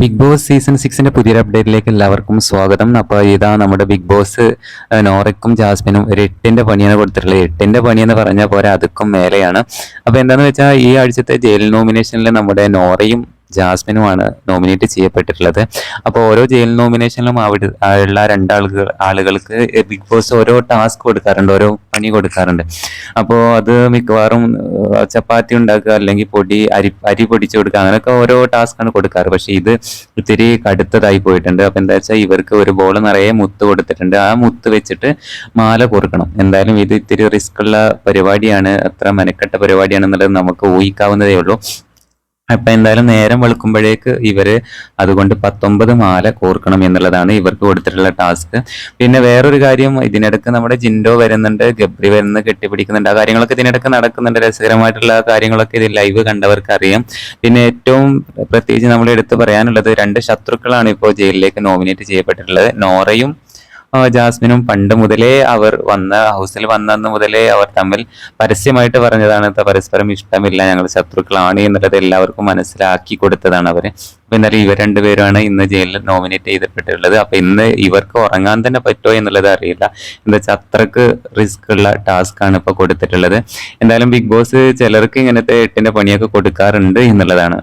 Big boss season 6ന്റെ പുതിയൊരു അപ്ഡേറ്റിലേക്ക് എല്ലാവർക്കും സ്വാഗതം. അപ്പോൾ ഇതാ നമ്മുടെ ബിഗ് ബോസ് നോറയ്ക്കും ജാസ്മിനും ഒരു 8ന്റെ പണിയാണ് കൊടുത്തിട്ടുള്ളത്. 8ന്റെ പണി എന്ന് പറഞ്ഞാൽ പോരാ, അതുക്കും മേലെയാണ്. അപ്പോൾ എന്താണെന്ന് വെച്ചാൽ ഈ ആഴ്ചത്തെ ജയിൽ നോമിനേഷനിൽ നമ്മുടെ നോറയും ജാസ്മിനുമാണ് നോമിനേറ്റ് ചെയ്യപ്പെട്ടിട്ടുള്ളത്. അപ്പോൾ ഓരോ ജയിൽ നോമിനേഷനിലും അവിടെ ഉള്ള ആളുകൾക്ക് ബിഗ് ബോസ് ഓരോ ടാസ്ക് കൊടുക്കാറുണ്ട്, ഓരോ പണി കൊടുക്കാറുണ്ട്. അപ്പോൾ അത് മിക്കവാറും ചപ്പാത്തി ഉണ്ടാക്കുക, അല്ലെങ്കിൽ അരി പൊടിച്ചു കൊടുക്കുക, അങ്ങനെയൊക്കെ ഓരോ ടാസ്ക്കാണ് കൊടുക്കാറ്. പക്ഷെ ഇത് ഇത്തിരി കടുത്തതായി പോയിട്ടുണ്ട്. അപ്പൊ എന്താ വെച്ചാൽ ഇവർക്ക് ഒരു ബോൾ നിറയെ മുത്ത് കൊടുത്തിട്ടുണ്ട്. ആ മുത്ത് വെച്ചിട്ട് മാല കോർക്കണം. എന്തായാലും ഇത് ഇത്തിരി റിസ്ക് ഉള്ള പരിപാടിയാണ്, അത്ര മെനക്കെട്ട പരിപാടിയാണെന്നുള്ളത് നമുക്ക് ഊഹിക്കാവുന്നതേ ഉള്ളൂ. അപ്പൊ എന്തായാലും നേരം വെളുക്കുമ്പോഴേക്ക് ഇവര് അതുകൊണ്ട് 19 മാല കോർക്കണം എന്നുള്ളതാണ് ഇവർക്ക് കൊടുത്തിട്ടുള്ള ടാസ്ക്. പിന്നെ വേറൊരു കാര്യം, ഇതിനിടക്ക് നമ്മുടെ ജിൻഡോ വരുന്നുണ്ട്, ഗബ്രി വരുന്നത് കെട്ടിപ്പിടിക്കുന്നുണ്ട്. ആ കാര്യങ്ങളൊക്കെ ഇതിനിടക്ക് നടക്കുന്നുണ്ട്. രസകരമായിട്ടുള്ള കാര്യങ്ങളൊക്കെ ഇത് ലൈവ് കണ്ടവർക്ക് അറിയാം. പിന്നെ ഏറ്റവും പ്രത്യേകിച്ച് നമ്മൾ എടുത്തു പറയാനുള്ളത്, 2 ശത്രുക്കളാണ് ഇപ്പോൾ ജയിലിലേക്ക് നോമിനേറ്റ് ചെയ്യപ്പെട്ടിട്ടുള്ളത്. നോറയും ജാസ്മിനും പണ്ട് മുതലേ അവർ ഹൗസിൽ വന്നന്ന് മുതലേ അവർ തമ്മിൽ പരസ്യമായിട്ട് പറഞ്ഞതാണ്, പരസ്പരം ഇഷ്ടമില്ല, ഞങ്ങൾ ശത്രുക്കളാണ് എന്നുള്ളത് എല്ലാവർക്കും മനസ്സിലാക്കി കൊടുത്തതാണ് അവര്. അപ്പൊ എന്നാലും ഇവർ രണ്ടുപേരുമാണ് ഇന്ന് ജയിലിൽ നോമിനേറ്റ് ചെയ്യപ്പെട്ടിട്ടുള്ളത്. അപ്പൊ ഇന്ന് ഇവർക്ക് ഉറങ്ങാൻ തന്നെ പറ്റുമോ എന്നുള്ളത് അറിയില്ല. എന്താ വെച്ചാൽ അത്രക്ക് റിസ്ക് ഉള്ള ടാസ്ക് ആണ് ഇപ്പൊ കൊടുത്തിട്ടുള്ളത്. എന്തായാലും ബിഗ് ബോസ് ചിലർക്ക് ഇങ്ങനത്തെ 8ന്റെ പണിയൊക്കെ കൊടുക്കാറുണ്ട് എന്നുള്ളതാണ്.